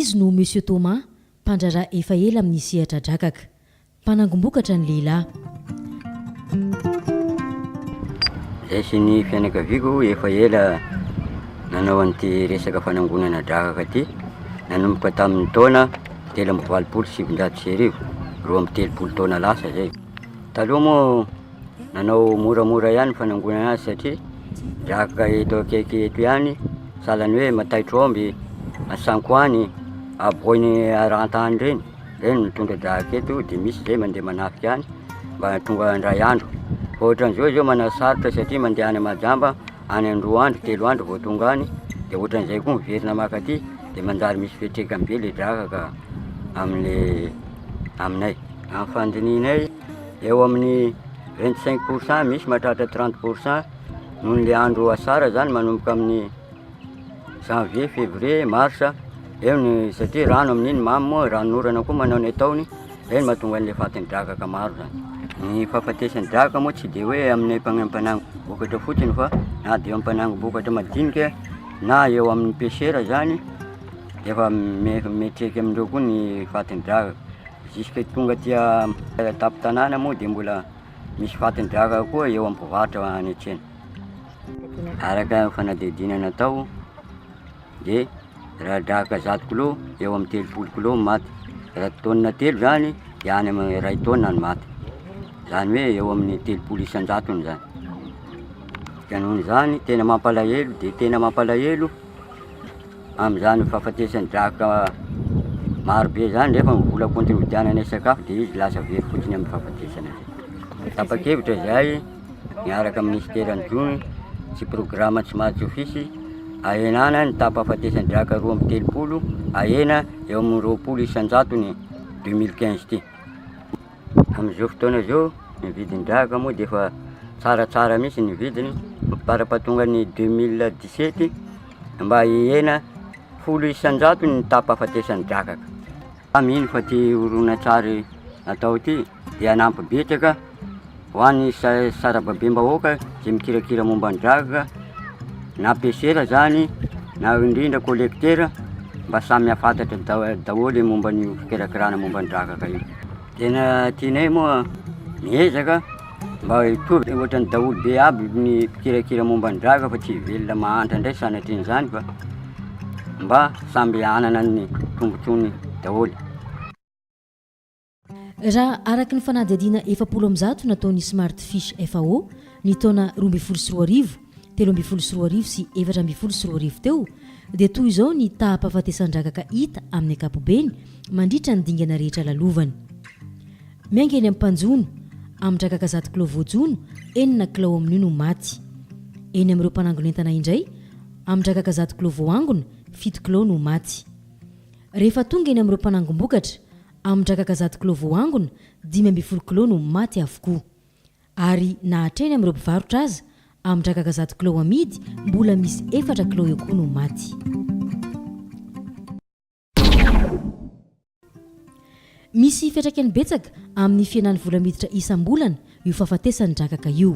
izy no monsieur Thomas mpandraraha efa ela amin'ny sehatra drakaka mpanangombokatra ny lehilahy. Zay sy ny fianakaviako efa ela nanao an'ity resaka fanangonana drakaka ty, nanomboka tamin'ny taona 327 roa amby 30 taona lasa zay. Taloha moa nanao moramora ihany fanangonana azy satria drakaka eto akaiky eto ihany salany hoe Mataitromby, Asankoany, Aboiny Arantany reny mitondra drakaka eto, de misy zay mandeha manafika any mba tonga andray andro. Ohatran'izao zao manasarotra satria mandeha any Majamba any andro andro 3 andro vao tonga any, de ohatran'izay koa miverina maka aty de manjary misy fiatrekambe le drakaka aminay. Amin'ny fandininay eo amin'ny 25%, misy mahatratra 30% noho le andro asara zany manomboka amin'ny janvier, février, mars eo ny satria rano amin'iny mamy moa, ranonorana koa manao ny ataony, zay no mahatonga an'le fatin'ny drakaka maro zany. Ny fahafatesan'ny drakaka moa tsy de hoe amin'ny mpanango bokatra fotsiny fa na de eo ampanango bokatra madinika na eo amin'ny pêcheur zany efa metreka amindreo koa ny fatin'ny drakaka. Jusque tonga tia tapin-tanàna moa de mbola misy fatin'ny drakaka koa eo am-pivarotra any an-tsena. Araka fanadihadiana natao de raha drakaka 100 kilo eo amin'ny 30 kilo maty, raha taonina 3 zany de any amin'ny 2 taonina ny maty, zany hoe eo amin'ny 30 isan-jatony zany. Ka nohon' zany tena mampalahelo de tena mampalahelo amin'izany fahafatesan'ny drakaka marobe zany rehefa mivola kontribodianana sakafo de izy lasa very fotsiny amin'ny fahafatesana zay. Tapa-kevitra zay miaraka amin'ny ministèran'ny Jony sy programme tsy mahatsy ofisy ahenana ny tapa-fahafatesan'ny drakaka 2 amby 30, ahena eo amin'ny 20 isan-jatony 2015 ty. Amin'izao fotoana zao ny vidin'ny drakaka moa de efa tsaratsara mihitsy ny vidiny parapatonga ny 2017 mba ihena 10 isan-jatony ny tapa-fahafatesan'ny drakaka. Mino fa ty horonan-tsary natao ty de anampy betsaka ho an'ny sarababem-bahoaka zay mikirakira momba ny drakaka, na pêcheur zany na indrindra collecteur, mba samy hafantatra daholo momba ny fikirakirana momba ny drakaka io. Tena tianay moa miezaka mba hitovy ohatran'ny daholo be aby ny fikirakira momba ny drakaka fa tsy velona mahantra indray sanatrin'izany fa mba samby anana ny tombotsony daholo. Raha araky ny fanadihadiana 700 nataon'ny Smart Fish FAO ny taona 2024, 2024 sy 2024 teo dia toy izao ny taham-pahafatesan-drakaka hita amin'ny ankapobeny mandritra ny dingana rehetra lalovany. Miainga eny amin'ny Mpanjono amin'ny drakaka 100 kilao voajono 9 kilao amin'io no maty. Eny amin'ireo mpanangonentana indray amin'ny drakaka 100 kilao voangona 7 kilao no maty. Rehefa tonga eny amin'ireo mpanangombokatra amin'ny drakaka 100 kilao voangona 15 kilao no maty avokoa. Ary na hatreny amin'ireo mpivarotra aza amin'ny drakaka 100 kilao amidy mbola misy 4 kilao eo koa no maty. Misy fiantraikany betsaka amin'ny fiainan'ny vola miditra isam-bolana io fahafatesan'ny drakaka io.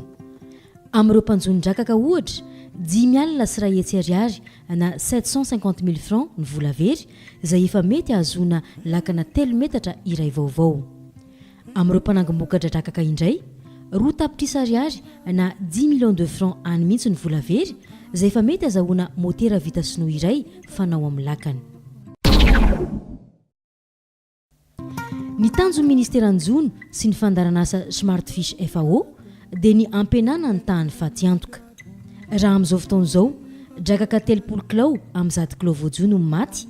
Amin'ireo mpanjono drakaka ohatra 10,000 sy ray hetsy ariary na 750 000 francs ny vola very izay efa mety hahazoana lakana 3 metatra iray vaovao. Amin'ireo mpanangombokatra drakaka indray 2 tapitrisa ariary na 10 millions de francs any mihitsy ny vola very izay efa mety hahazoana motera vita sinoa iray fanao amin'ny lakana. Ny tanjon'ny ministèran'ny Jony sy ny fandaran'asa Smart Fish FAO dia ny ampenana ny tahany faty-antoka. Raha amin'izao fotoana izao drakaka 30 kilao amin'ny 100 kilao voajono maty,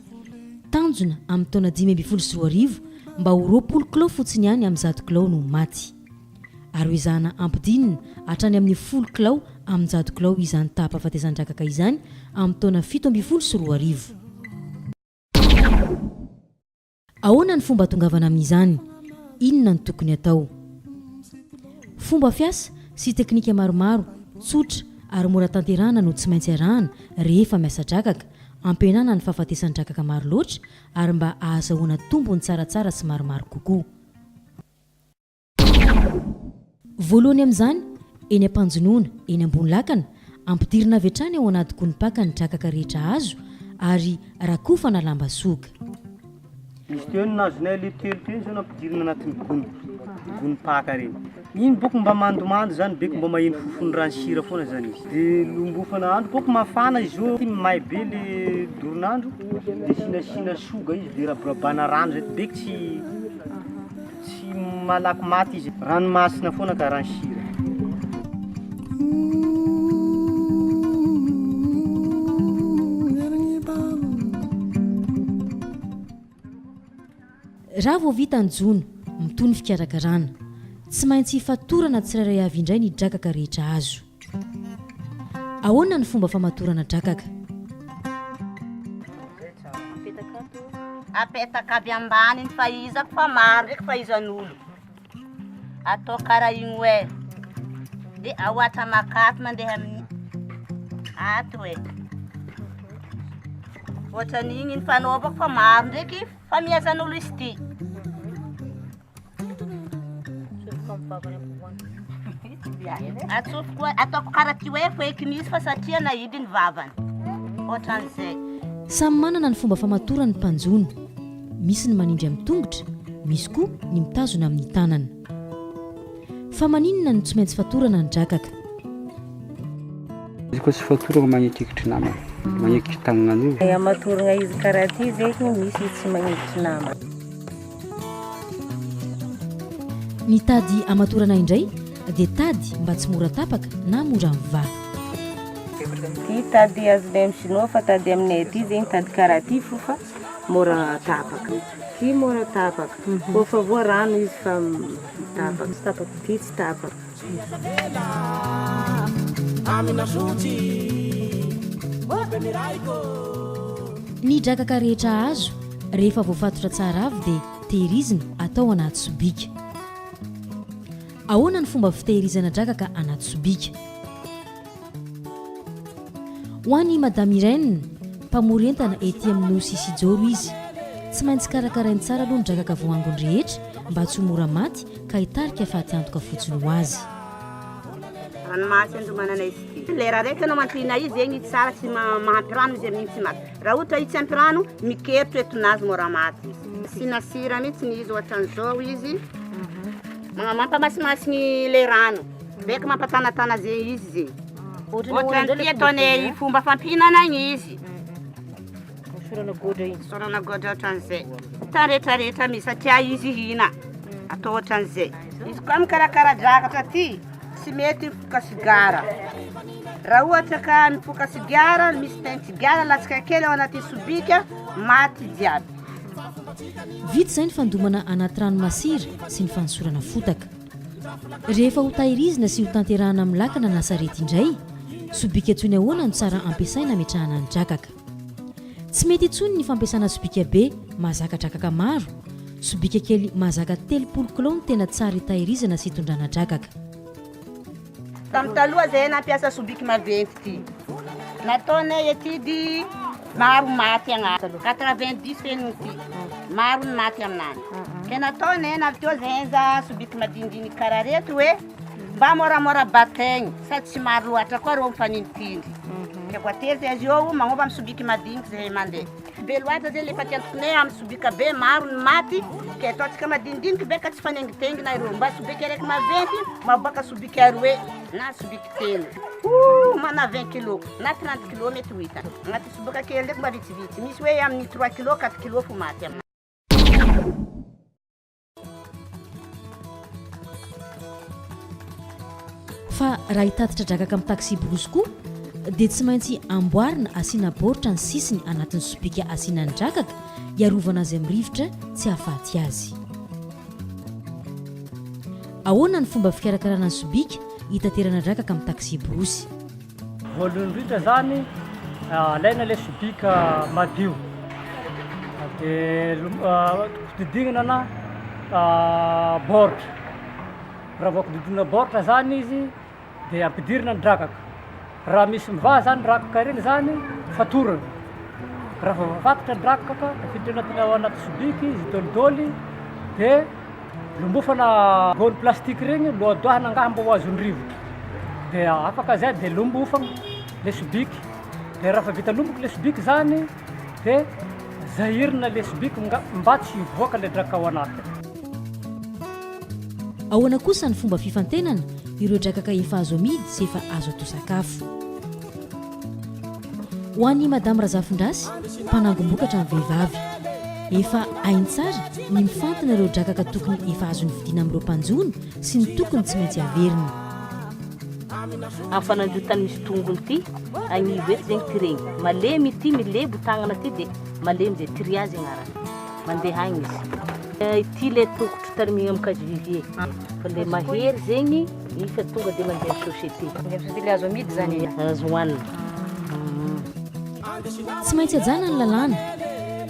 tanjona amin'ny taona 2024 mba ho 20 kilao fotsiny ihany amin'ny 100 kilao no maty. Ary izana ampidinina hatrany amin'ny 10 kilao amin'ny 100 kilao izany taham-pahafatesan-drakaka izany amin'ny taona 2017. Ahoana ny fomba tongavana amin'izany? Inona ny tokony atao? Fomba fiasa sy teknika maromaro tsotra ary mora tanterahana no tsy maintsy arahana rehefa miasa drakaka, ampenana ny fahafatesan-drakaka maro loatra ary mba ahazahoana tombony tsaratsara sy maromaro kokoa. Voalohany amin'izany, eny am-panjonoana, eny ambony lakana, ampidirina avy hatrany ao anaty konipaka ny drakaka rehetra azo ary rakofana lamba soga. Misy teo nazonay le telo teo zao nampidirina anatin'ny gony paka reny. Iny boko mba mandomando zany beko mba maheno fofony rano sira foana zany izy. De lombofana andro boko mafana izy io may be le doronandro de sinasina soga izy de rabarabana rano zay beko tsy malaky maty izy. Ranomasina foana ka rano sira. Raha vao vita ny jono mitony fikarakarana, tsy maintsy fatorana tsirairay avy indray ny drakaka rehetra azo. Ahoana ny fomba famatorana drakaka? Apetaka avy ambany ny faizako fa maro ndraiky faizan'olo. Atao karaha igny hoe. De aoatra makaty mandeha amin'ny ato hoe. Ohatran'igny ny fanaovako fa maro ndraiky fa miazan'olo izy ty. Atsofoko ataoko karaha ty hoe foeky misy fa satria nahidy ny vavany. Ohatran'izay. Samy manana ny fomba famatorana ny mpanjono. Misy ny manindry amin'ny tongotra, misy koa ny mitazona amin'ny tanana. Fa maninona no tsy maintsy fatorana ny drakaka? Izy koa tsy fatorana magnekikitry namana, magnekitry tagnana io. Amatorana izy karaha ty zegny misy tsy magnekitry namana. Ny tady amatorana indray dia tady mba tsy mora tapaka na mora mivaha. Ty tady azonay amin'ny sinoa fa tady aminay aty zegny tady karaha ty fa mora tapaka. Ty mora tapaka. Kofa voa rano izy fa tapaka. Ty tsy tapaka. Ny drakaka rehetra azo rehefa voafatotra tsara avy dia tehirizina atao anaty sobika. Ahoana ny fomba fitehirizana drakaka anaty sobika? Ho an'ny Madame Irène, mpamorentana ety amin'ny Nosy Isijoro izy. Tsy maintsy karakarainy tsara aloha ny drakaka voangony rehetra mba tsy ho mora maty ka hitarika faty antoka fotsiny ho azy. Ranomasy andomanana izy ty. Lera raiky anao mantohina izy zegny tsara tsy mahampy rano izy amin'iny tsy maty. Raha ohatra izy tsy ampy rano, mikeritry etonazy mora maty. Sina sira mihitsy izy ohatran'izao izy. Mampamasimasiny le rano. Beka mampatanatana zay izy zay. Ohatran'ity ataonay fomba fampihinana izy. Sorana godra ohatran'izay. Ta rehetrarehetra misy satria izy hina. Atao ohatran'izay. Izy koa mikarakara drakaka ty, tsy mety mifoka sigara. Raha ohatra ka mifoka sigara, misy taintigara latsaka kely ao anaty sobika, maty jiaby. Vita izay ny fandomana anaty rano masira sy ny fanosorana fotaka. Rehefa ho tahirizina sy ho tanterahana amin'ny lakana na sarety indray, sobika intsony ahoana no tsara ampiasaina ametrahana ny drakaka. Tsy mety intsony ny fampiasana sobika be mahazaka drakaka maro. Sobika kely mahazaka 30 kilao no tena tsara hitahirizana sy hitondrana drakaka. Tamin'ny taloha zay nampiasa sobiky maventy ty. Nataonay etidy maro maty agnaty. 90 feniny ty. Maro ny maty aminany. Ke nataonay naviteo zenza sobiky madindiny karaha reto hoe mba moramora bataigny sady tsy maro loatra koa rô mifaninditindry. Ke voatery azy eo magnova amin'ny sobiky madiniky zay mandeha. Be loatra zay le fatiantokonay amin'ny sobika be maro ny maty. Ke ataontsika madinidiniky beka tsy fanengitengina ireo. Mba sobika raiky maventy, maboaka sobika aroe na sobika telo. Mana 20 kilo na 30 kilo mety ho hita. Agnaty sobika kely ndraiky mba vitsivitsy. Misy hoe amin'ny 3 kilo, 4 kilo fo maty amina. Fa raha hitatitra drakaka amin'ny taxi brosy koa dia tsy maintsy amboarina asiana baoritra ny sisiny anatin'ny sobika asiana ny drakaka hiarovana azy amin'ny rivotra tsy hahafaty azy. Ahoana ny fomba fikarakarana ny sobika hitaterana drakaka amin'ny taxi brosy? Voalohany indrindra zany alaina le sobika madio dia didinina na baoritra. Raha voakodidina baoritra zany izy dia ampidirina ny drakaka. Raha misy mivaha zany drakaka reny zany fatorana. Raha voafatotra ny drakaka afiditra ao anaty sobiky izy dolidoly dia lombofana gony plastika regny lohadoahana angaha mba ho azony rivotra. Dia afaka zay dia lombofana le sobiky. Dia raha fa vita lomboky le sobiky zany dia zahirina le sobika mba tsy hivoaka le draka ao anatiny. Ahoana kosa ny fomba fifantenana ireo drakaka efa azo amidy sy efa azo atao sakafo. Ho an'ny madame Razafindrasy, mpanangom-bokatra amin'ny vehivavy, efa hainy tsara ny mifantana ireo drakaka tokony efa azo ny vidiana amin'ireo mpanjono sy ny tokony tsy maintsy averiny. Amin'ny fanandrotany misy tongony ity agnivo eto zegny tiregny malemy ity milebo tagnana ty dia malemy zay triage agnarany mandeha agny izy ity le tokotro tarimigna amin'ny case vivier fa le mahery zegny ifa tonga dia mandeha amin'ny société le azo amidy zany azo hohanina. Tsy maintsy ajana ny lalàna,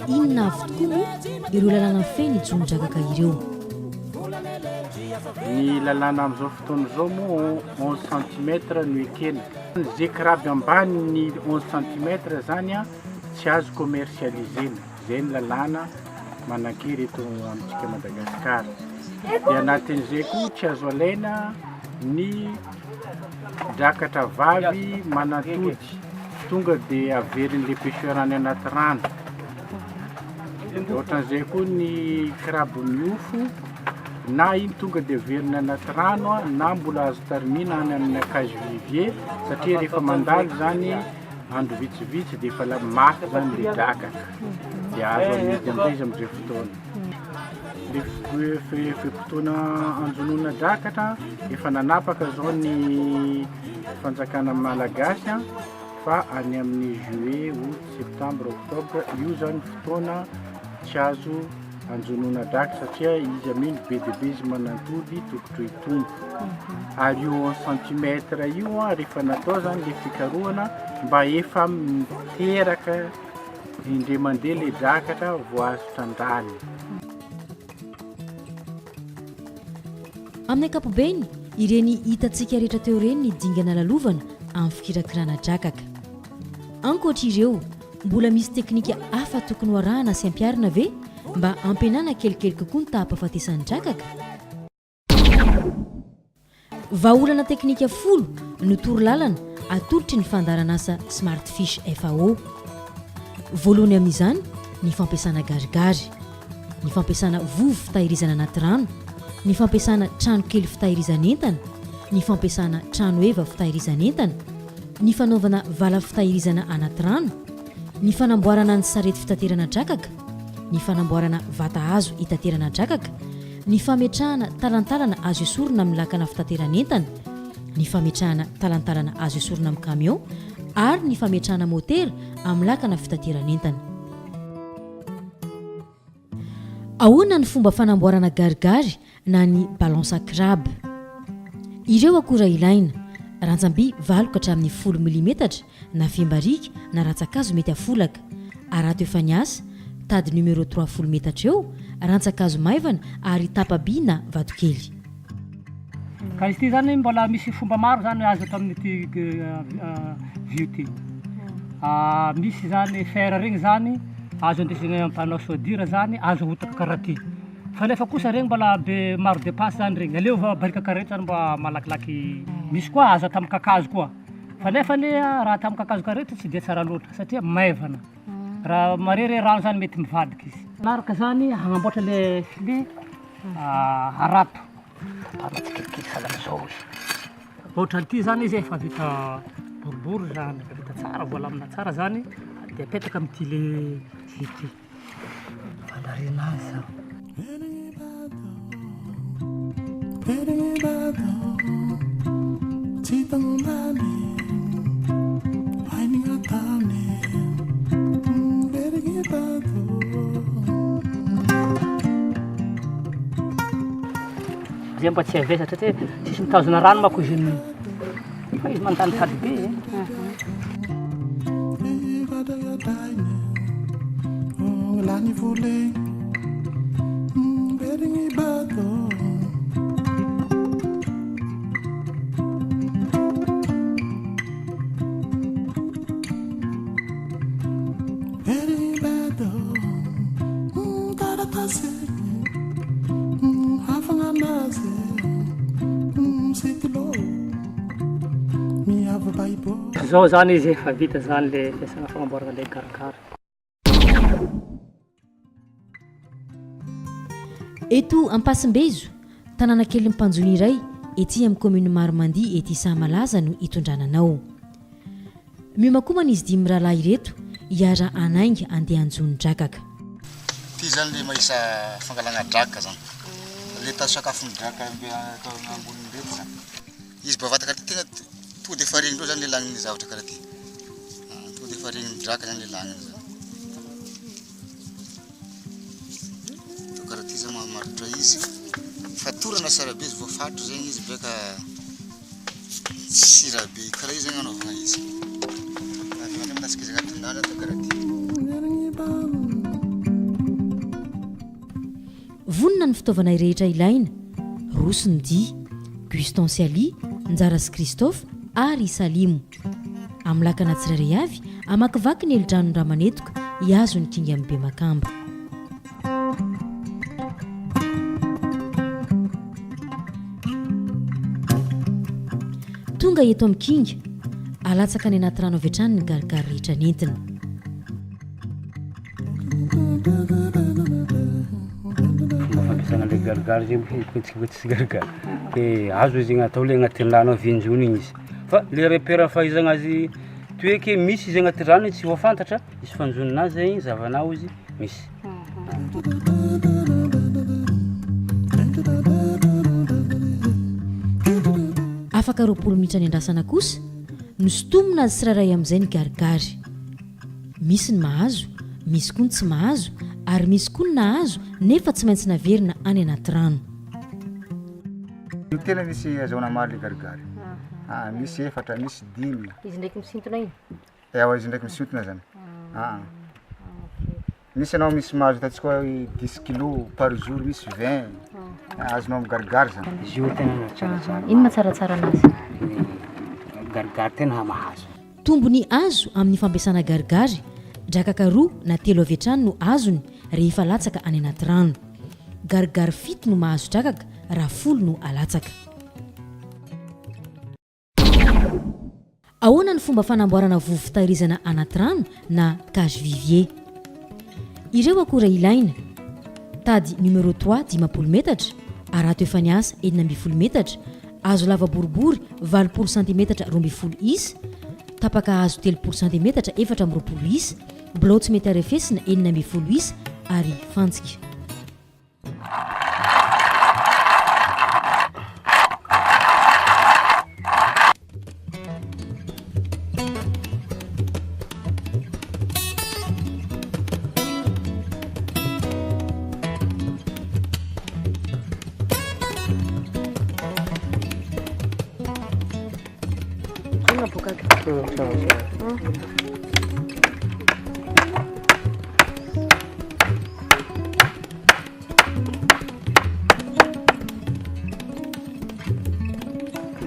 inona avy tokoa moa ireo lalàna feno hijono-drakaka ireo. Ny lalàna amin'izao fotoana izao moa 11 cm no ekena. Zay kiraby ambany ny 11 cm zany a tsy azo commercialisena. Zay ny lalàna manan-kery eto amintsika Madagasikara. Dia anatin'izay koa tsy azo alaina ny drakatra vavy manatody tonga dia averin'le pêcheur any anaty rano. Ohatran'izay koa ny kiraby miofo na iny tonga dia averina anaty rano na mbola azo tarimina any amin'ny case vivier satria rehefa mandalo zany andro vitsivitsy dia efa mafy zany le drakaka dia azo amidy amin'izay izy amin'izay fotoana. Le fotoana anjonoana drakatra efa nanapaka zao ny fanjakana malagasy fa any amin'ny juillet, août, septembre, octobre io zany fotoana tsy azo anjonoana drakaka satria izy aminy be dia be izy manantody tokotro hitombo. Ary io 1 cm io rehefa natao zany le fikarohana mba efa miteraka indray mandeha le drakatra vao azo tandrany. Amin'ny ankapobeny, ireny hitantsika rehetra teo ireny ny dingana lalovana amin'ny fikirakirana drakaka. Ankoatra ireo, mbola misy teknika hafa tokony arahana sy ampiarina ve mba ampianana kelikely kokoa ny taham-pahafatesan'ny drakaka? Vahaolana teknika 10 no torolalana atolotry ny fandaran'asa Smartfish FAO. Voalohany amin'izany ny fampiasana garigary, ny fampiasana vovo fitahirizana anaty rano, ny fampiasana trano kely fitahirizana entana, ny fampiasana trano eva fitahirizana entana, ny fanaovana vala fitahirizana anaty rano, ny fanamboarana ny sarety fitaterana drakaka, ny fanamboarana vata hazo hitaterana drakaka, ny fametrahana talantalana azo esorina amin'ny lakana fitaterana entana, ny fametrahana talantalana azo esorina amin'ny camion ary ny fametrahana motera amin'ny lakana fitaterana entana. Ahoana ny fomba fanamboarana garigary na ny balance crabe? Ireo akora ilaina: rantsam-by valoka hatramin'ny 10 mm na fiambarika na rantsakazo mety afolaka, arato efa niasa, tady numéro 30 metatra eo, rantsakazo maivana ary tapa-by na vatokely. Ka izy ity zany mbola misy fomba maro zany azo atao amin'ity vy ity. Misy zany fer regny zany azo andesina ampanao sodira zany azo hotaka karaha ty. Fa nefa kosa regny mbola be maro dépense zany regny. Aleo barika karaha zany mba malakilaky. Misy koa azo atao amin'ny kakazo koa. Fa nefa le raha atao amin'ny kakazo karaha tsy dia tsara loatra satria maivana. Raha marere rano zany mety mivadika izy. Naraka zany hagnamboatra le filet arato. Anatsikelikely salam'izao izy. Ohatran'ity zany izy efa vita boribory zany, efa vita tsara, voalamina tsara zany dia apetaka amin'ity le ity. Fandarina azy zao. Zay mba tsy avesatra te sisy mitazona rano manko izy ny fa izy mandany tady be. Zao zany izy efa vita zany le fiasana fagnamboarana le karakara. eto ampasimbezo tanàna kely mpanjony iray ety amin'ny commune Maromandia ety Sahamalaza no itondrananao. Miomakomana izy dimy rahalahy ireto hiara anainga andeha anjony drakaka. Ty zany le mahisa fangalana drakaka zany. Le tazo sakafon'ny drakaka atao amboniny reto zany. Izy bavataka tena to de farigny ro zany le lagniny zavatra karaha ty. To de farigny drakaka zany le lagniny zany. To karaha ty zany mamaritra izy. Fatorana sara be izy voafatro zegny izy beka sira be karaha izy zegny anaovana izy. Avy eo minasika izy agnatin'ny lala to karaha ty. Vonona ny fitaovana rehetra ilaina, Rosiny Dia, Guston Sialy, Njarasy Christophe ary Salimo. Amin'ny lakana tsirairay avy amakivaky ny elin-dranon Ramanetoka hiazo ny kinga amin'ny Bemakamba. Tonga eto amin'ny kinga, alatsaka ny anaty rano avy hatrany ny garigary rehetra nentina. Fampiasana le garigary zegny tsika tsy garigary. Dia azo izy atao le agnatin'ny rano avianjony igny izy. Fa le repère fahaizana azy toeky misy izy agnaty rano tsy voafantatra, izy fanjoninazy zegny zavanao izy misy. Afaka 20 minitra ny andrasana kosa, nosotomina azy tsirairay amin'izay ny garigary. Misy ny mahazo, misy koa ny tsy mahazo, ary misy koa ny nahazo nefa tsy maintsy naverina any anaty rano. Tena misy azahoana maro le garigary. Misy 4, misy 5. Izy ndraiky misintona iny? Ewa, izy ndraiky misintona zany. Misy anao misy mahazo ataontsika hoe 10 kg par jour, misy 20. Azonao amin'ny garigary zany. Izy io tena tsaratsara. Ino matsaratsara anazy? Garigary tena mahazo. Tombony azo amin'ny fampiasana garigary, drakaka 2 na 3 avy hatrany no azony rehefa latsaka any anaty rano. Garigary 7 no mahazo drakaka raha 10 no alatsaka. Ahoana ny fomba fanamboarana vovo fitahirizana anaty rano na cage vivier? Ireo akora ilaina: tady numéro 3 10 metatra, arato efa niasa 7 metatra, hazo lava boribory 20 cm 12 isy, tapaka hazo 3 cm 4 isy, blotsy mety arefesina 7 isy ary fantsika.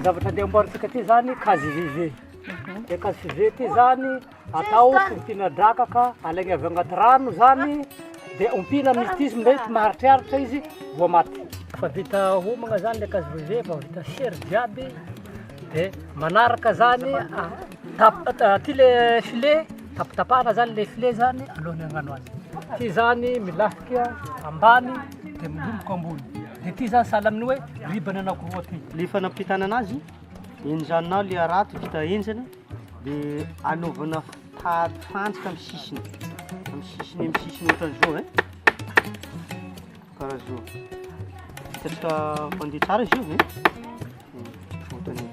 Zavatra andeha amboarintsika ty zany cage vivier. Le cage vivier ty zany atao fimpina drakaka, alaigna avy agnaty rano zany, dia ompina amin'izy ty izy mety maharitraritra izy vao maty. Fa vita homagna zany le cage vivier, fa vita sery jiaby, dia manaraka zany ty le filet, tapatapahana zany le filet zany alohany hagnano azy. Ty zany milahika ambany dia milomboka ambony. Dia ty zany sahala amin'ny hoe ribana anankiroa ty. Le fanampitana anazy, enjanao le arato vita enjana, dia anaovana tady fantsika amin'ny sisiny. Amin'ny sisiny ohatran'izao, karaha zao. Hitantsika fandeha tsara izy io, ohatran'io.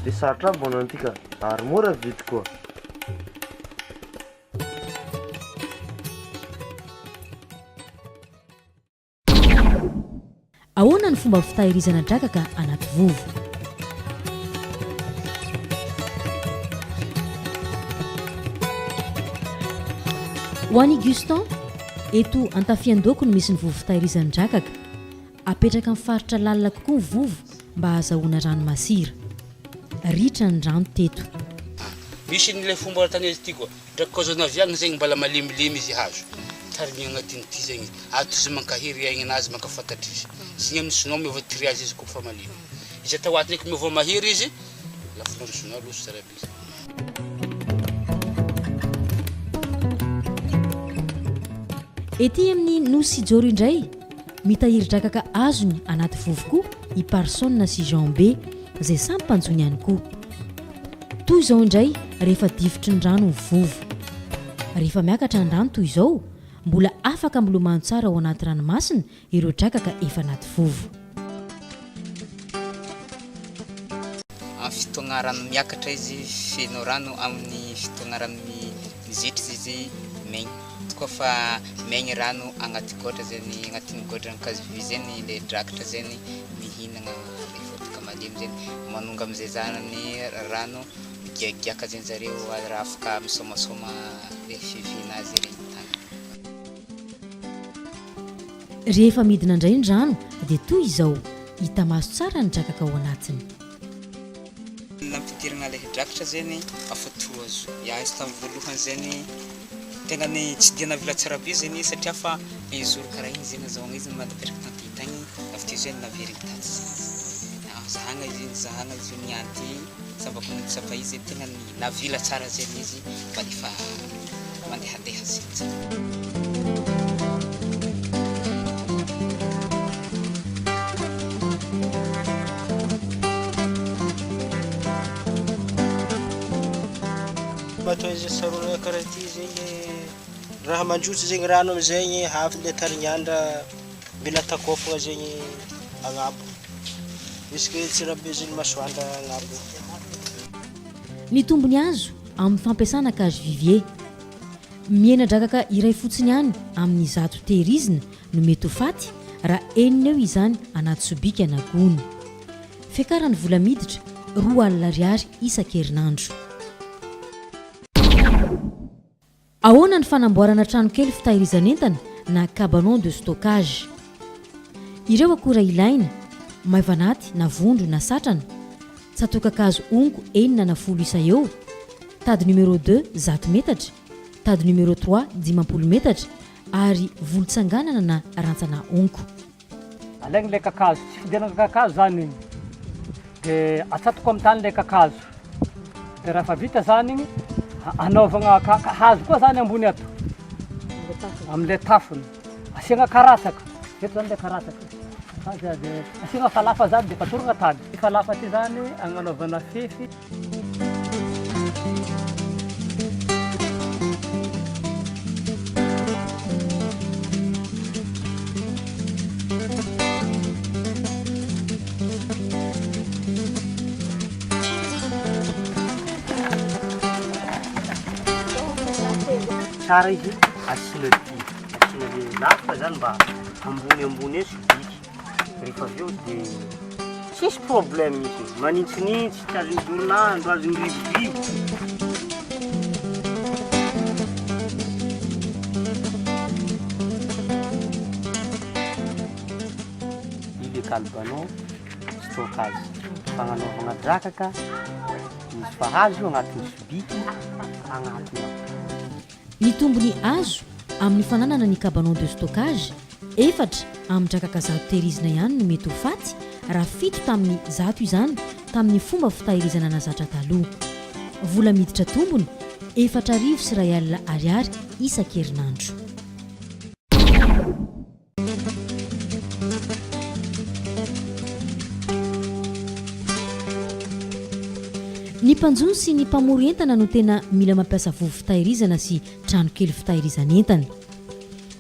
Dia sarotra mbona antika ary mora vidy koa. Ahoana ny fomba fitahirizana drakaka anaty vovo? Ho an'i Guston, eto Antafian-doko no misy ny vovo fitahirizana drakaka. Apetraka amin'ny faritra lalina kokoa ny vovo mba hahazahoana rano masira. Ritra ny rano teto. misy nyle fomba tany izy ty koa ndraiky kozonaviagna zegny mbala malimilimy izy hazo tarigny agnatiny ty zegny ato izy mankahiry aigny anazy mankafantatry izy zigny amin'ny sinao miova triage izy koa fa malimy izy atao ato ndraiky miova mahiry izy lafona sonao loso tsara bizy. Ety amin'ny Nosy Joro indray mitahiry drakaka azony anaty vovokoa i Parsona sy Jean B izay samy mpanjony ihany koa. Toy izao indray rehefa difitry ny rano ny vovo. Rehefa miakatra ny rano toy izao mbola afaka milomano tsara ao anaty ranomasina ireo drakaka efa anaty vovo. Amin'ny fotoagna rano miakatra izy feno rano amin'ny fotoagna rano mizitra izy maigny. Koa fa maigny rano agnaty gotra zegny agnatin'ny gotra nkazo zegny le drakatra zegny mihinagna fotoka malemy zegny manonga am'izay zany rano giagiaka zegny zareo raha afaka misomasoma le fivina azy regny tany. Rehefa midina indray ny rano dia toy izao hita maso tsara ny drakaka ao anatiny. Nampidirana le drakatra zegny afatoa azo ya izy tamin'ny voalohany zegny tegna ny tsy dia navila tsara be zegny satria fa izoro karaha igny zegny azahoagna izy manapetraka tanty tagny avy teo zegny naverigny taty zahagna izy mianty sabako nitsapa izy tegna ny navila tsara zegny izy mba efa mandehandeha zegny. Mato izy sarona karaha ty zegny raha mandrotsy zegny rano amizegny havy le tarignandra mila takofagna zegny agnabo misy ke tsy rabe zegny masoandra agnabo. Ny tombony azo amin'ny fampiasana cage vivier miena drakaka iray fotsiny ihany amin'ny zato tehirizina no mety ho faty raha enina eo izany anaty sobika na gony. Fiakarany vola miditra 2 alina ariary isan-kerinandro. Ahoana ny fanamboarana trano kely fitahirizan'entana na cabanon de stockage. Ireo akora ilaina maivanaty na vondro na satrana, tsatokakazo ongo 9 na 10 isa eo, tady numéro 2 zato metatra, tady numéro 3 50 metatra ary volotsanganana na rantsana ongo. Alaigny le kakazo, tsy fidianana kakazo zany igny dia atsatoko amin'ny tany le kakazo dia raha fa vita zany igny anaovagna hazo koa zany ambony ato amin'ile tafony asiagna karasaka eto zany le karasaka asiagna falafa zany dia fatoragna tany falafa ty zany agnanaovana fefy. Tsara izy asina le lafika zany mba ambony eo sobiky rehefa avy eo dia tsisy problème misy manintsinintsy tsy azony dorinandro azony rivodrivo. Ile cabanon stockage fagnanaovagna drakaka misy fahazo io agnatin'ny sobiky agnatiny. Ny tombony azo amin'ny fananana ny cabanon de stockage 4 amin'ny drakaka zato tehirizina ihany no mety ho faty raha fito tamin'ny zato izany tamin'ny fomba fitahirizana nazatra taloha. Vola miditra tombony 4,2 alina ariary isan-kerinandro. Ny mpanjony sy ny mpamoro entana no tena mila mampiasa vovo fitahirizana sy trano kely fitahirizan'entana.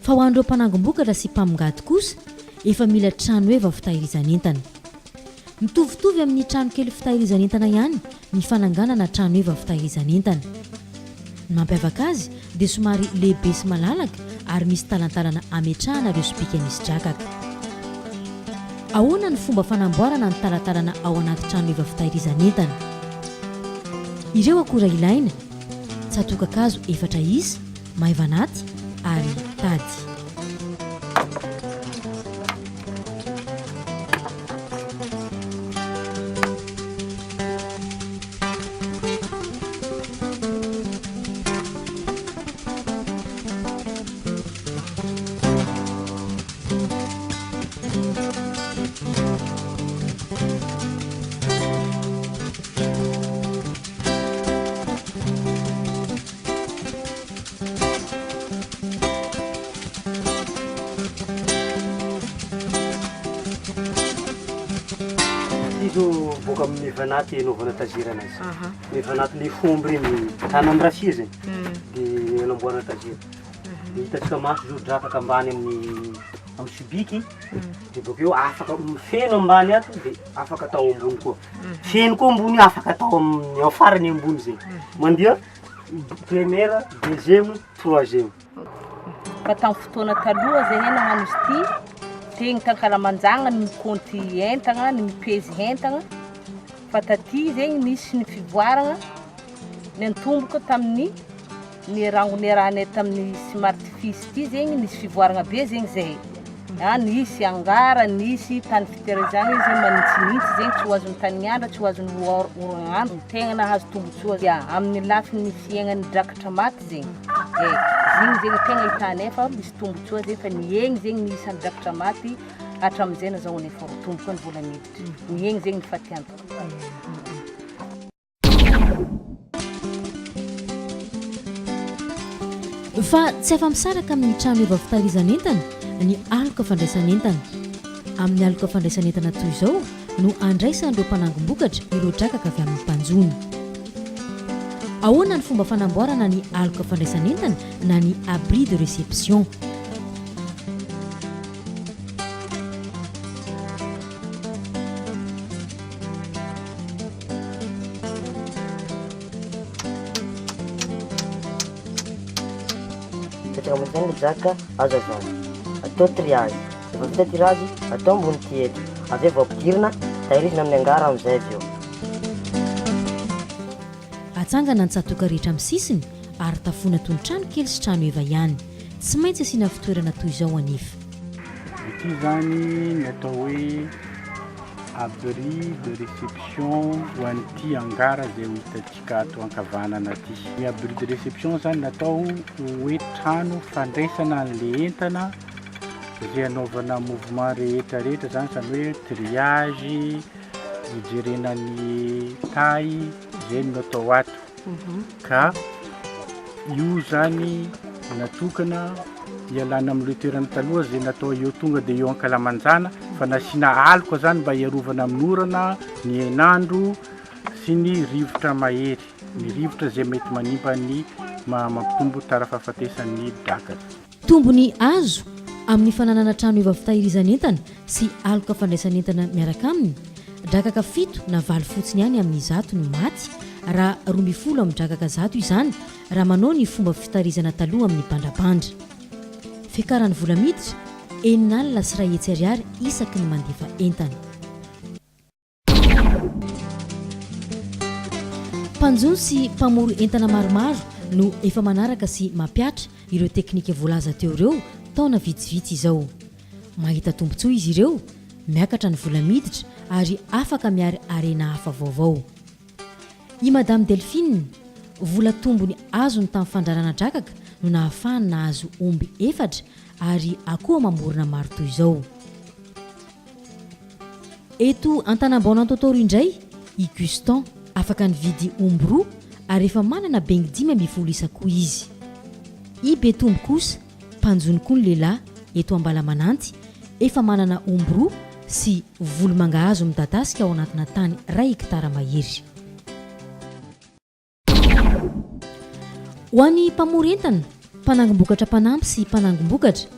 Fa ho an'ireo mpanangom-bokatra sy mpamongady kosa efa mila trano eva fitahirizan'entana. Mitovitovy amin'ny trano kely fitahirizan'entana ihany ny fananganana trano eva fitahirizan'entana. Ny mampiavaka azy dia somary lehibe sy malalaka ary misy talantalana ametrahana ireo sobika misy drakaka. Ahoana ny fomba fanamboarana ny talantalana ao anaty trano eva fitahirizan'entana? Ireo akora ilaina tsatokakazo 4 isa, maivanaty ary tady. zao boka amin'ny vanaty anaovana tazirana azy. Ny vanaty le fomby reny tany amin'ny rafia zay dia anamboarana tazira. Hitantsika maso zao drakaka ambany amin'ny sibiky dia bakeo afaka feno ambany ato dia afaka atao ambony koa. Feno koa ambony afaka atao amin'ny ao farany ambony zay. Mandeha première, deuxième, troisième. Fa tamin'ny fotoana taloha zay nagnano izy ity, tegny tankalamanjagna ny mikaonty entagna, ny mipezy entagna. Fa taty zegny nisy ny fivoaragna ny antomboka tamin'ny ny rangonay tamin'ny smart fils ity zegny nisy fivoaragna be zegny zay. Nisy angara, nisy tany fitehirizana izy manintsinintsy zegny tsy ho azon'ny taniandra, tsy ho azon'ny oragna. Tegna nahazo tombotsoa amin'ny lafin'ny fiaignan'ny drakatra maty zegny. Zegny zegny tegna hitanay fa misy tombotsoa zegny fa niegny zegny ny isan'ny drakatra maty hatramin'izay nazahoana efa tomboka ny vola miditra. Niegny zegny ny fatiantoko. Fa tsy afa-misaraka amin'ny trano efa fitahirizan'entana ny aloka fandraisan'entana. Amin'ny aloka fandraisan'entana toy izao no andraisan'ireo mpanangom-bokatra ireo drakaka avy amin'ny mpanjony. Ahoana ny fomba fanamboarana ny aloka fandraisan'entana na ny abri de réception? Amizay ny zaka azo avana atao triage, rehefa vita triage atao ambony tiety, avy eo ampidirina tahirizina amin'ny angara amin'izay avy eo. Atsangana ny tsatoka rehetra amin'ny sisiny ary tafona toy ny trano kely sy trano eva ihany, tsy maintsy asiana fitoerana toy izao anefa. Ity zany ny atao hoe abri de réception ho an'ity angara zay hitantsika ato ankavanana aty. Ny abri de réception zany natao hoe trano fandraisana an'le entana izay anaovana mouvement rehetrarehetra zany, zany hoe triage, hijerena ny taille zay no atao ato. Ka io zany natokana hialana amin'ilay toerana taloha zay natao eo tonga dia eo ankalamanjana, fa nasiana aloka zany mba hiarovana amin'ny orana, ny henandro sy ny rivotra mahery, ny rivotra zay mety manimba ny mampitombo tara-fahafatesan'ny drakaka. Tombony azo amin'ny fananana trano efa fitahirizan'entana sy aloka fandraisan'entana miaraka aminy, drakaka 7 na 8 fotsiny ihany amin'ny 100 no maty, raha 12 amin'ny drakaka 100 izany raha manao ny fomba fitahirizana taloha amin'ny bandabandra. Fiakaran'ny vola miditra 9 alina sy 2 hetsy ariary isaky ny mandefa entana. Mpanjony sy mpamoro entana maromaro no efa manaraka sy mampiatra ireo teknika voalaza teo ireo taona vitsivitsy izao. Mahita tombotsoa izy ireo, miakatra ny vola miditra ary afaka miary arena hafa vaovao. I Madame Delphine, vola tombony azo ny tamin'ny fandrarana drakaka no nahafahany nahazo omby 4 ary akoho mamorona maro toy izao. Eto Antanambaonantotoro indray, i Guston afaka nividy omby 2 ary efa manana bengy 5 isakoho izy. I Betombo kosa, mpanjony koa ny lehilahy eto Ambalamananty, efa manana omby 2 sy volo mangahazo midadasika ao anatina tany 1 hektara mahery. Ho an'ny mpamorentana, mpanangom-bokatra mpanampy sy mpanangom-bokatra,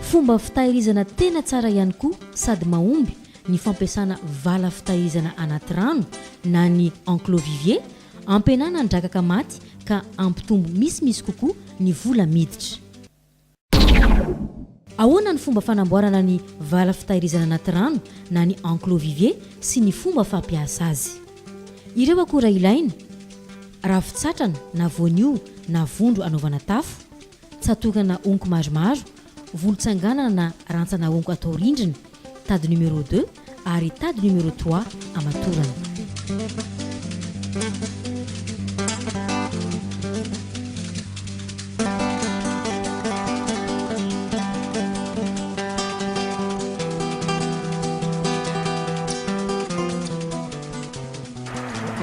fomba fitahirizana tena tsara ihany koa sady mahomby ny fampiasana vala fitahirizana anaty rano na ny enclos vivier, ampihenana ny drakaka maty ka ampitombo misimisy kokoa ny vola miditra. Ahoana ny fomba fanamboarana ny vala fitahirizana anaty rano na ny enclos vivier sy ny fomba fampiasa azy? Ireo akora ilaina: ravitsatrana na voanio na vondro anaovana tafo, tsatokana onko maromaro, volotsanganana na rantsana onko atao rindrina, tady numéro 2 ary tady numéro 3 amatorana.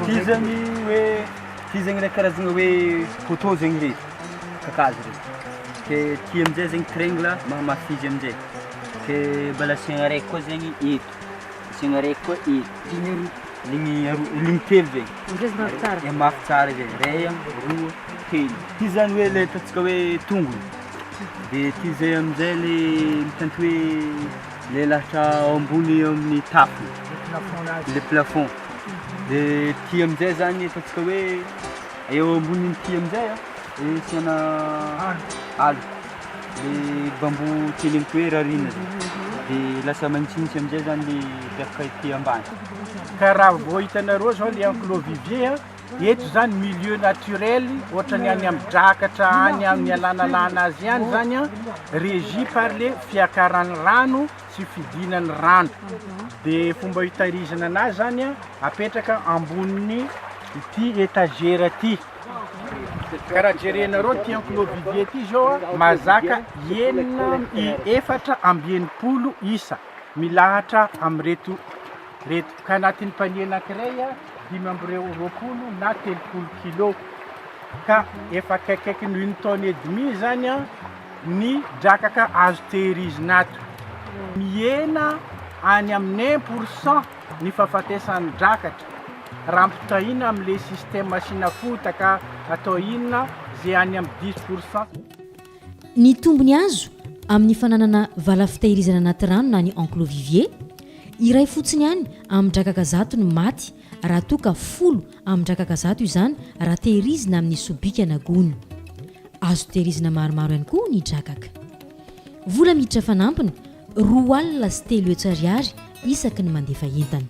Ty zany hoe ty zegny le karazagna hoe photo zegny le kakazo regny. Ke ty am'izay zegny triangle mamafy izy am'izay. Ke mbala asiagna araiky koa zegny eto. asiagna raiky koa ligny telo zegny. Mafy tsara zegny. Ray, roa, telo. Ty zany hoe le ataontsika hoe tongolo. Dia ty zay amin'izay le mitanty hoe le lahatra ao ambony amin'ny tafo. Le plafond. Dia ty amin'izay zany ataontsika hoe eo ambonin'ny ty amin'izay asiana alo. Dia bambo teny hoe rarina zay. Dia lasa manitsinitsy amin'izay zany le miafaka ety ambany. Karaha vao hitanareo zao le enclos vivier eto zany milieu naturel ohatrany any amin'ny drakatra any amin'ny alanalana azy ihany zany régi par le fiakaran'ny rano sy fidinan'ny rano. Dia fomba hitahirizana anazy zany apetraka amboniny ity étagère ty. Karaha jerenareo ty enclos vivier ty zao mazaka 420 isa milahatra amin'reto ka anatin'ny panier anankiray 520 na 30 kilo ka efa akaikaiky ny 1 tonne et demi zany ny drakaka azo tehirizina ato. Mihena any amin'ny 1% ny fahafatesan'ny drakatra raha ampitahina amin'le système machine fotaka atao inona zay any amin'ny 10%. Ny tombony azo amin'ny fananana vala fitahirizana anaty rano na ny enclos vivier iray fotsiny ihany amin'ny drakaka zato ny maty raha toa ka 10 amin'ny drakaka zato izany raha tehirizina amin'ny sobika na gony. Azo tehirizina maromaro ihany koa ny drakaka. Vola miditra fanampiny 2 alina sy 3 hetsy ariary isaky ny mandefa entana.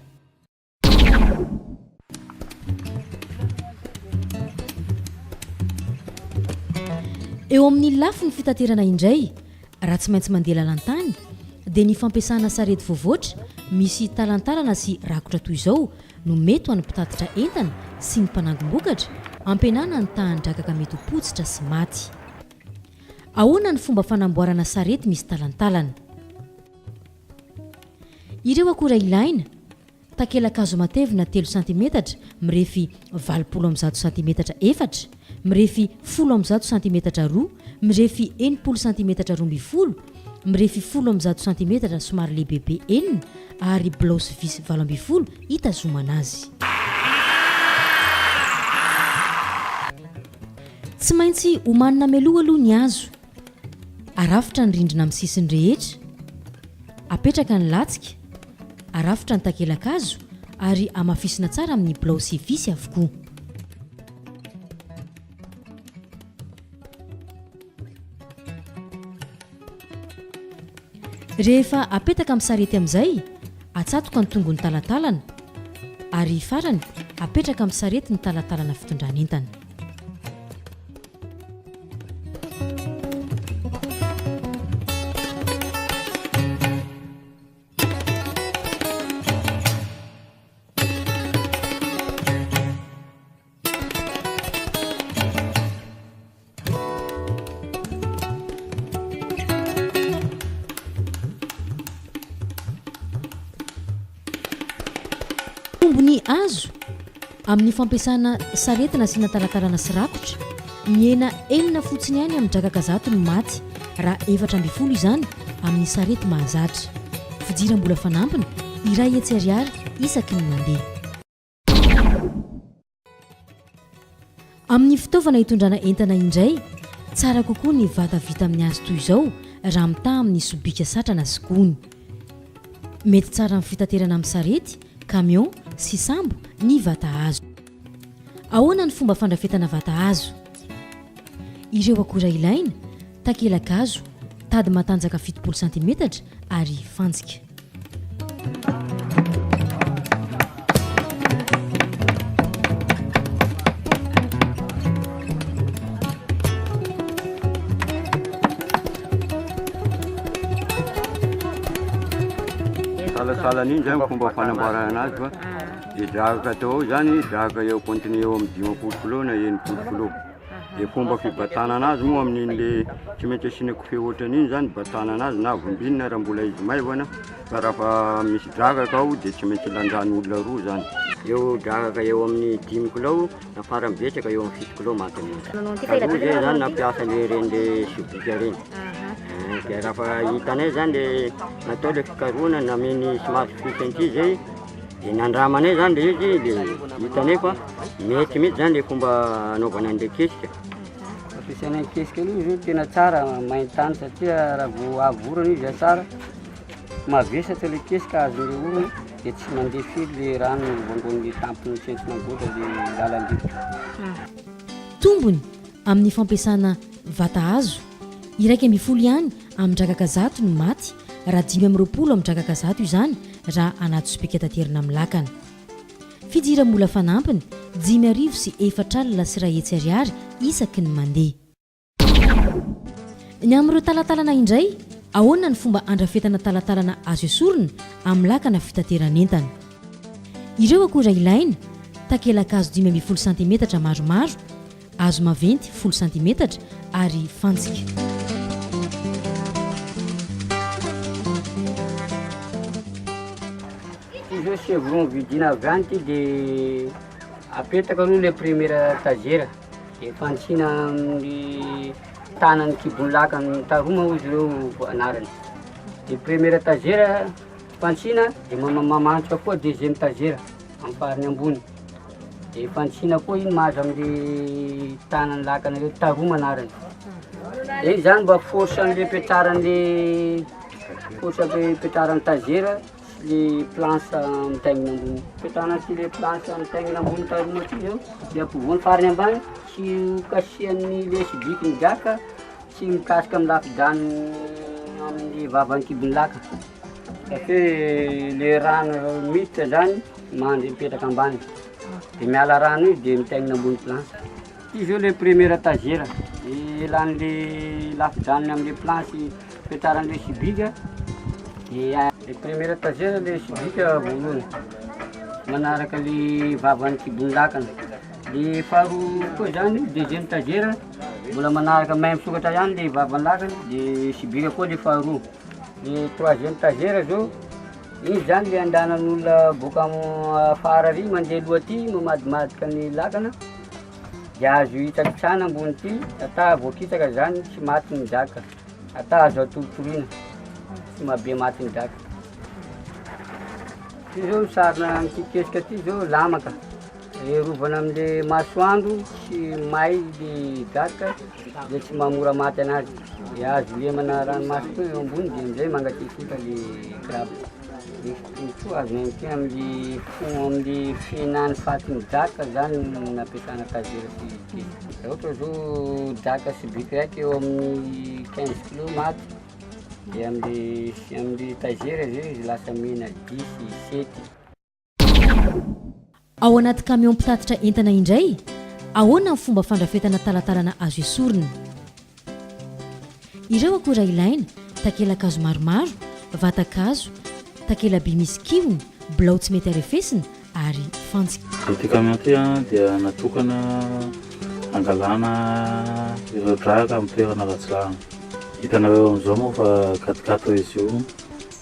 Eo amin'ny lafiny fitaterana indray raha tsy maintsy mandeha lalantany dia ny fampiasana sarety voavoatra misy talantalana sy rakotra toy izao no mety ho an'ny mpitatitra entana sy ny mpanangom-bokatra ampianana ny tahan-drakaka mety ho potsitra sy maty. Ahoana ny fomba fanamboarana sarety misy talantalana? Ireo akora ilaina: takelaka-hazo matevina 3 cm mirefy 80 cm efatra, mirefy 10 cm 2, mirefy 80 cm 12, mirefy 10 cm somary lehibehibe enina ary blouse vis 12 hitazomana azy. Tsy maintsy homanina mialoha aloha ny hazo. Arafitra ny rindrina amin'ny sisiny rehetra, apetraka ny latsika, arafitra ny takelaka-hazo ary amafisina tsara amin'ny blouse vis avokoa. Rehefa apetaka amin'ny sarety amin'izay, atsatoka ny tongony talantalana ary farany apetraka amin'ny sarety ny talantalana fitondrana entana. Tombony azo amin'ny fampiasana sarety nasiana talantalana sy rakotra mihena 4 fotsiny ihany amin'ny drakaka zato ny maty raha 420 izany amin'ny sarety mahazatra. Fidiram-bola fanampiny iray hetsy ariary isaky ny mandeha. Amin'ny fitaovana hitondrana entana indray, tsara kokoa ny vata vita amin'ny hazo toy izao raha mitaha amin'ny sobika satrana sy gony. Mety tsara amin'ny fitaterana amin'ny sarety, camion sy sambo ny vata hazo. Ahoana ny fomba fandrafetana vata hazo? Ireo akora ilaina: takelaka-hazo, tady matanjaka 70 cm ary fantsika. Salasala iny zany fomba fanamboarana azy fa dia drakaka atao zany drakaka eo continue eo amin'ny 20 kilo na 80 kilo. Dia fomba fibatana anazy moa amin'inyle tsy maintsy asiana kofehy ohatran'iny zany batana anazy na vombinina raha mbola izy maivana, fa raha misy drakaka ao dia tsy maintsy landran'olona roa zany. Eo drakaka eo amin'ny 10 kilo na farany betsaka eo amin'ny 7 kilo maty amin'iny. Zay zany nampiasa le reny le sobika reny. dia raha hitanay zany le natao le fikaroana nameny somary fitanty zay dia nandramanay zany le izy dia hitanay fa mety mihitsy zany le fomba anaovana an'le kesika. Fampiasanay kesika aloha zao tena tsara maintany satria raha vao avorana izy tsara mavesatra le kesika azon'le orona dia tsy mandeha firy le rano vongon'ny tampony tsentsina gotra le lalandry. Tombony amin'ny fampiasana vata hazo iraika amby folo ihany amin-drakaka zato no maty raha 520 amin-drakaka zato io zany raha anaty sobika taterina amin'ny lakana. Fidira mola fanampiny 5,4 sy ray hetsy ariary isaky ny mandeha. Ny amin'ireo talatalana indray ahoana ny fomba andrafetana talatalana azo esorina amin'ny lakana fitateran'entana. Ireo akora ilaina takelaka hazo 5 cm maromaro, hazo maventy 10 cm ary fantsika. Izy chevron vidina avy any ty dia apetaka aloha le première tagera dia fantsina amin'ny tanany kibony lakany taroma izy ireo anarany. Dia première tagera fantsina dia mamantsoka koa deuxième tagera amin'ny farany ambony. Dia fantsina koa iny mahazo amin'ny tanany lakana ireo taroma anarany. Dia iny zany mba force an'le petraran'le force petraran'ny tagera le planche mitaingina ambony. Petrana sy le planche mitaingina ambony taroma ty zao dia ampovoany farany ambany tsy kasihan'ny le sibiky ny gaka sy mikasika amin'ny lafidany amin'ny vavan'ny kibony laka. Satria le rano miditra zany mandry mipetraka ambany dia miala rano io dia mitaingina ambony planche. Ty zao le première tagera elan'le lafidany amin'le planche petraran'le sibika dia le première tagera le sibika voalohany manaraka le vavan'ny kibony lakana. Le faharoa koa zany deuxième tagera mbola manaraka mahay misokatra ihany le vavan'ny lakana dia sibika koa le faharoa. Le troisième tagera zao izy zany le andanan'olona boka afara ary mandeha aloha aty mamadimadika ny lakana dia azo hitsakitsana ambony ty ata voakitsaka zany tsy maty ny daka ata azo atorotoriana tsy mahabe maty ny daka. Ty zao misarona amin'ity kesika ty zao lamaka erovana amin'le masoandro sy may le daka dia tsy mahamora maty anazy. Dia azo lemana ranomasy koa eo ambony dia amizay mangatsiatsiaka le crabe. Koa azo mainty amin'ny amin'ny fihinany fatin'ny daka zany nampiasana tagera sy kesika. Ohatra zao daka sibika raiky eo amin'ny 15 kg maty dia amin'ny tagera zay izy lasa mihina 10-7. Ao anaty camion mpitatitra entana indray ahoana ny fomba fandrafetana talatalana azo esorina. Ireo akora ilaina takelaka hazo maromaro, vatakazo, takela-by misy kiony, bilao tsy mety arefesina ary fantsika. Ity camion ty dia natokana angalana ireo draka amin'ny toerana ratsy lahana. Hitanareo amin'izao moa fa katikato izy io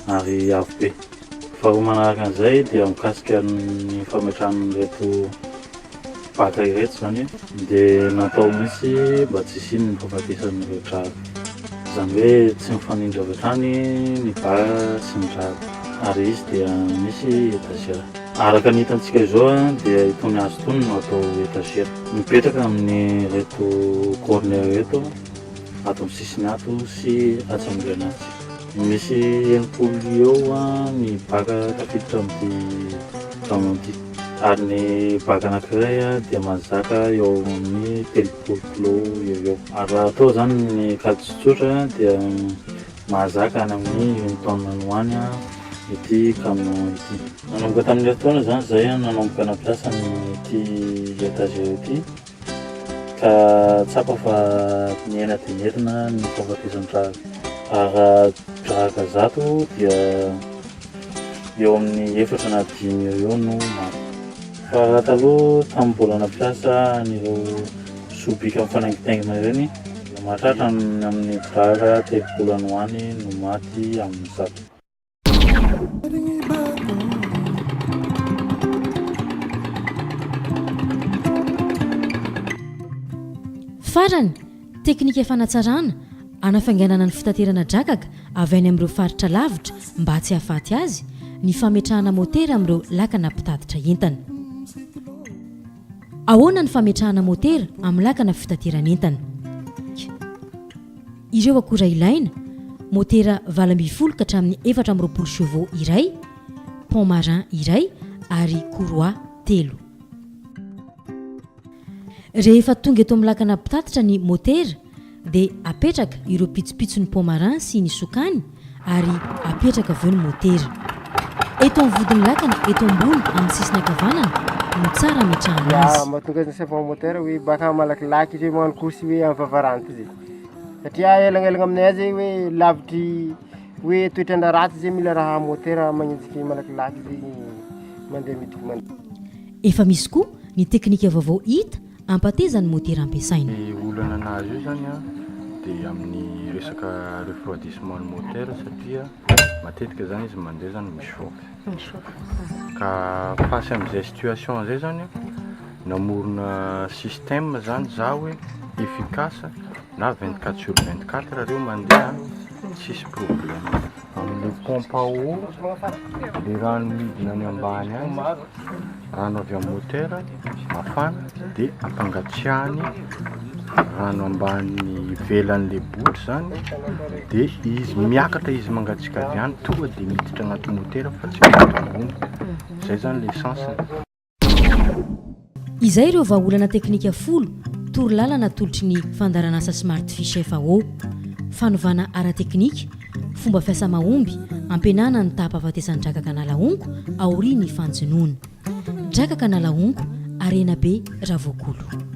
ary avo be. Faharoa manaraka an'izay dia mikasika ny fametran'ireto baka ireto zany dia natao mihitsy mba tsy isinony fahafatesan'ireo draka. Zany hoe tsy mifanindry avy hatrany ny baka sy ny draka ary izy dia misy etagera. Araka ny hitantsika izao dia itony hazo itony no atao etagera. Mipetraka amin'ny reto corner reto ato amin'ny sisiny ato sy atsamboly anazy. Misy 9 eo ny baka tafiditra amin'ity camion ity ary ny baka anankiray dia mazaka eo amin'ny 30 kg eo. Ary raha atao zany ny kady tsotsotra dia mahazaka any amin'ny 1 tonne ny hoany ity camion ity. Nanomboka tamin'ny taona zany zay nanomboka nampiasa ity etagera ity ka tsapa fa niaina dia nentina ny fahafatesany draka. Draka zato dia eo amin'ny 4 na 5 eo no maty. Fa raha taloha tamin'ny mbola nampiasa n'ireo sobika mifanaingitaingina ireny mahatratra amin'ny draka 30 any hoany no maty amin'ny zato. Farany teknika fanatsarana anafanganana ny fitaterana drakaka avy any amin'ireo faritra lavitra mba tsy hahafaty azy ny fametrahana motera amin'ireo lakana mpitatitra entana. Ahoana ny fametrahana motera amin'ny lakana fitaterana entana? Ireo akora ilaina: motera 20 ka hatramin'ny 420 chevaux iray, pont marin iray ary courroie 3. Rehefa tonga eto amin'ny lakana mpitatitra ny motera dia apetraka ireo pitsopitsony pont marin sy ny sokany ary apetraka avy eo ny motera. Eto amin'ny vodiny lakana eto ambony amin'ny sisiny ankavanana no tsara ametrahana azy. Mahatonga ny savon motera hoe baka malakilaky izy hoe magnano course hoe amin'ny vavaranty izy. Satria elagnelagna aminay azy hoe lavitry hoe toetrandra ratsy izy mila raha motera magninjiky malakilaky izy mandeha midika mandeha. Efa misy koa ny teknika vaovao hita ampatezany motera ampiasaina. Ny olana anazy io zany a dia amin'ny resaka refroidissement ny motera satria matetika zany izy mandeha zany michauffe. Ka face amin'izay situation zay zany namorona système zany za hoe efficace na 24/24 reo mandeha tsisy problème. Amin'ny pompe à eau le rano midina any ambany any rano avy amin'ny motera mafana dia ampangatsiahany rano ambany ivelan'le botry zany dia izy miakatra izy mangatsika avy any tonga dia miditra anaty motera fa tsy miditra ambony. Zay zany l'essence. Izay ireo vahaolana teknika 10 torolalana tolotry ny fandaranasa Smartfish FAO: fanovana ara-teknika, fomba fiasa mahomby, ampianana ny tahampahafatesan-drakaka analahongo aorian'ny fanjonoana. Drakaka analahongo, Arena be Ravokolo.